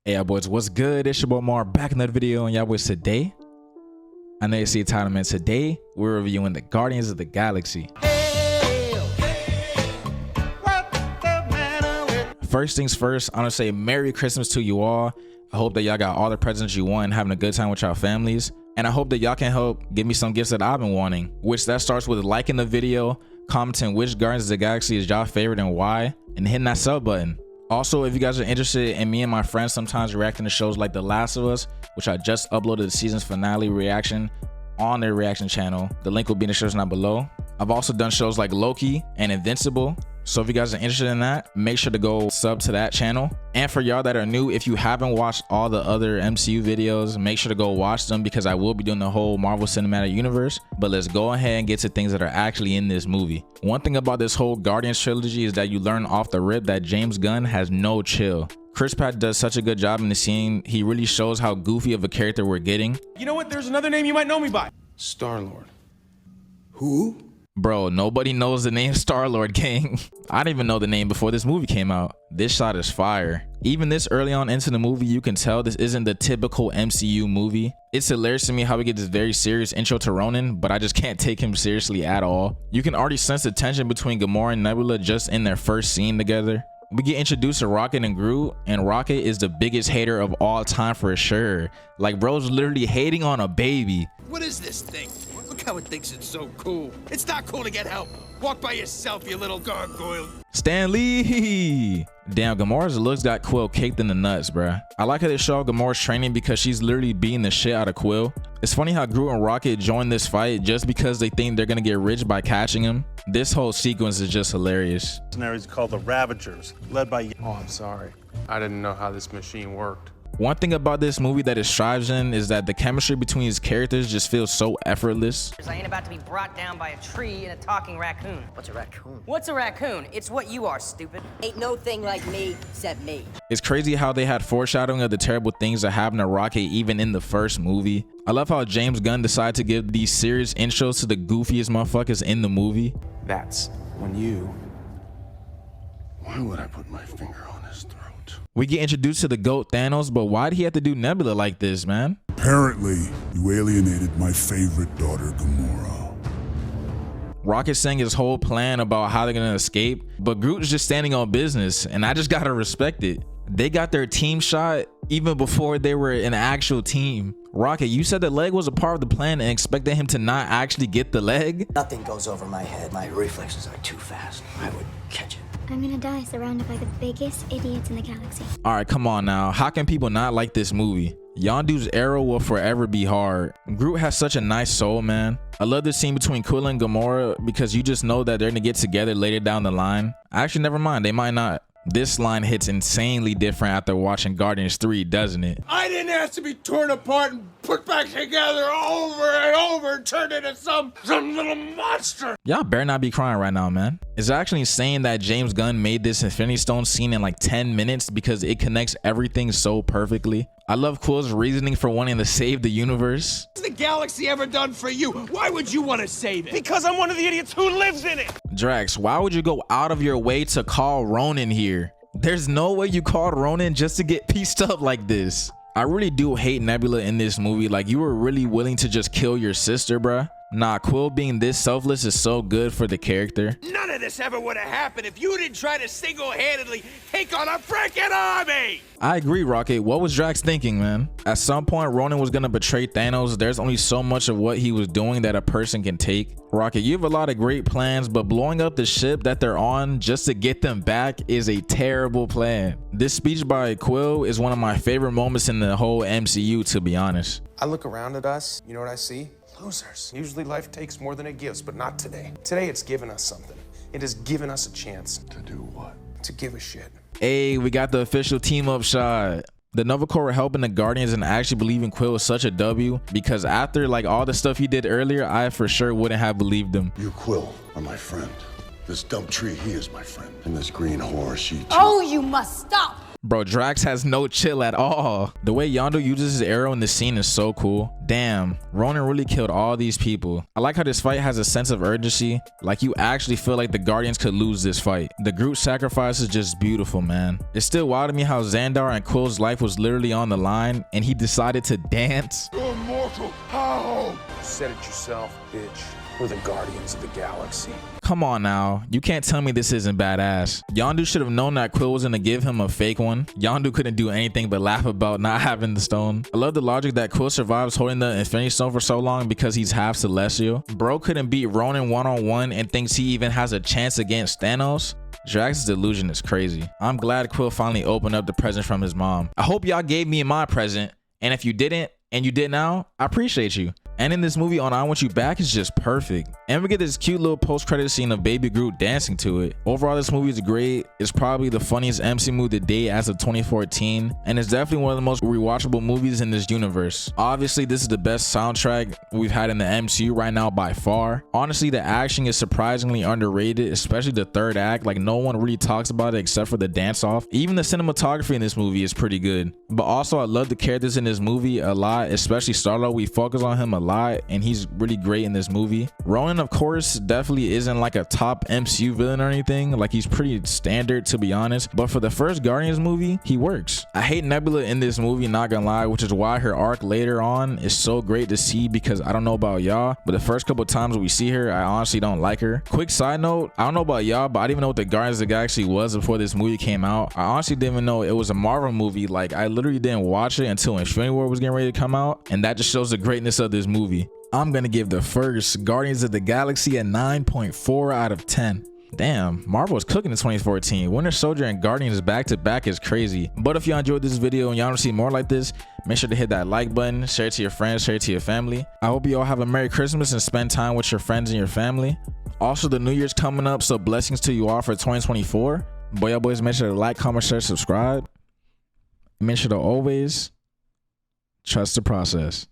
Hey, y'all boys, what's good? It's your boy Mar back in another video. And y'all boys, today, I know you see the title, man. Today, we're reviewing the Guardians of the Galaxy. First things first, I want to say Merry Christmas to you all. I hope that y'all got all the presents you want and having a good time with y'all families. And I hope that y'all can help give me some gifts that I've been wanting, which that starts with liking the video, commenting which Guardians of the Galaxy is y'all favorite and why, and hitting that sub button. Also, if you guys are interested in me and my friends sometimes reacting to shows like The Last of Us, which I just uploaded the season's finale reaction on their reaction channel, the link will be in the description down below. I've also done shows like Loki and Invincible, so if you guys are interested in that, make sure to go sub to that channel. And for y'all that are new, if you haven't watched all the other MCU videos, make sure to go watch them because I will be doing the whole Marvel Cinematic Universe. But let's go ahead and get to things that are actually in this movie. One thing about this whole Guardians trilogy is that you learn off the rip that James Gunn has no chill. Chris Pratt does such a good job in the scene. He really shows how goofy of a character we're getting. You know what? There's another name you might know me by. Star-Lord. Who? Bro, nobody knows the name Star-Lord, gang. I didn't even know the name before this movie came out. This shot is fire. Even this early on into the movie, you can tell this isn't the typical MCU movie. It's hilarious to me how we get this very serious intro to Ronan, but I just can't take him seriously at all. You can already sense the tension between Gamora and Nebula just in their first scene together. We get introduced to Rocket and Groot, and Rocket is the biggest hater of all time for sure. Like, bro's literally hating on a baby. What is this thing? Look how it thinks it's so cool. It's not cool to get help. Walk by yourself, you little gargoyle. Stan Lee! Damn, Gamora's looks got Quill caked in the nuts, bruh. I like how they show Gamora's training because she's literally beating the shit out of Quill. It's funny how Groot and Rocket join this fight just because they think they're gonna get rich by catching him. This whole sequence is just hilarious. Mercenaries called the Ravagers, led by... Oh, I'm sorry. I didn't know how this machine worked. One thing about this movie that it strives in is that the chemistry between his characters just feels so effortless. I ain't about to be brought down by a tree and a talking raccoon. What's a raccoon? What's a raccoon? It's what you are, stupid. Ain't no thing like me except me. It's crazy how they had foreshadowing of the terrible things that happened to Rocket even in the first movie. I love how James Gunn decided to give these serious intros to the goofiest motherfuckers in the movie. That's when you... Why would I put my finger on his throat? We get introduced to the GOAT Thanos, but why'd he have to do Nebula like this, man? Apparently, you alienated my favorite daughter, Gamora. Rocket saying his whole plan about how they're gonna escape, but Groot's just standing on business, and I just gotta respect it. They got their team shot even before they were an actual team. Rocket, you said the leg was a part of the plan and expected him to not actually get the leg? Nothing goes over my head. My reflexes are too fast. I would catch it. I'm gonna die surrounded by the biggest idiots in the galaxy. All right, come on now. How can people not like this movie? Yondu's arrow will forever be hard. Groot has such a nice soul, man. I love this scene between Quill and Gamora because you just know that they're gonna get together later down the line. Actually, never mind, they might not. This line hits insanely different after watching Guardians 3, doesn't it? I didn't ask to be torn apart and put back together over and over and turned into some little monster. Y'all better not be crying right now, man. It's actually insane that James Gunn made this Infinity Stone scene in like 10 minutes because it connects everything so perfectly. I love Quill's reasoning for wanting to save the universe. What's the galaxy ever done for you? Why would you want to save it? Because I'm one of the idiots who lives in it! Drax, why would you go out of your way to call Ronan here? There's no way you called Ronan just to get pieced up like this. I really do hate Nebula in this movie. Like, you were really willing to just kill your sister, bruh. Nah, Quill being this selfless is so good for the character. None of this ever would have happened if you didn't try to single-handedly take on a freaking army! I agree, Rocket. What was Drax thinking, man? At some point, Ronan was gonna betray Thanos. There's only so much of what he was doing that a person can take. Rocket, you have a lot of great plans, but blowing up the ship that they're on just to get them back is a terrible plan. This speech by Quill is one of my favorite moments in the whole MCU, to be honest. I look around at us, you know what I see? Losers. Usually life takes more than it gives, but not today. Today it's given us something. It has given us a chance. To do what? To give a shit. Hey, we got the official team up shot. The Nova Corps helping the Guardians and actually believing Quill is such a W because after like all the stuff he did earlier, I for sure wouldn't have believed him. You, Quill, are my friend. This dumb tree, he is my friend. And this green whore, she too. Oh, you must stop! Bro, Drax has no chill at all. The way Yondu uses his arrow in this scene is so cool. Damn, Ronan really killed all these people. I like how this fight has a sense of urgency. Like you actually feel like the Guardians could lose this fight. The Groot sacrifice is just beautiful, man. It's still wild to me how Xandar and Quill's life was literally on the line and he decided to dance. You're immortal. How? You said it yourself, bitch. We're the Guardians of the Galaxy. Come on now, you can't tell me this isn't badass. Yondu should have known that Quill was gonna give him a fake one. Yondu couldn't do anything but laugh about not having the stone. I love the logic that Quill survives holding the Infinity Stone for so long because he's half celestial. Bro couldn't beat Ronan one-on-one and thinks he even has a chance against Thanos. Drax's delusion is crazy. I'm glad Quill finally opened up the present from his mom. I hope y'all gave me my present, and if you didn't, and you did now, I appreciate you. And in this movie on I Want You Back is just perfect. And we get this cute little post-credit scene of Baby Groot dancing to it. Overall, this movie is great. It's probably the funniest MC movie to date as of 2014. And it's definitely one of the most rewatchable movies in this universe. Obviously, this is the best soundtrack we've had in the MCU right now by far. Honestly, the action is surprisingly underrated, especially the third act. Like no one really talks about it except for the dance-off. Even the cinematography in this movie is pretty good. But also, I love the characters in this movie a lot, especially Star-Lord. We focus on him a lot and he's really great in this movie. Ronan, of course, definitely isn't like a top MCU villain or anything. Like he's pretty standard, to be honest, but for the first Guardians movie, he works. I hate Nebula in this movie, not gonna lie, which is why her arc later on is so great to see, because I don't know about y'all, but the first couple times we see her, I honestly don't like her. Quick side note, I don't know about y'all, but I didn't even know what the Guardians of the Galaxy was before this movie came out. I honestly didn't even know it was a Marvel movie. Like I literally didn't watch it until Infinity War was getting ready to come out, and that just shows the greatness of this movie. I'm gonna give the first Guardians of the Galaxy a 9.4 out of 10. Damn, Marvel was cooking in 2014. Winter Soldier and Guardians back to back is crazy. But if y'all enjoyed this video and y'all want to see more like this, make sure to hit that like button, share it to your friends, share it to your family. I hope you all have a Merry Christmas and spend time with your friends and your family. Also, the New Year's coming up, so blessings to you all for 2024. Boy, y'all boys, make sure to like, comment, share, subscribe. Make sure to always trust the process.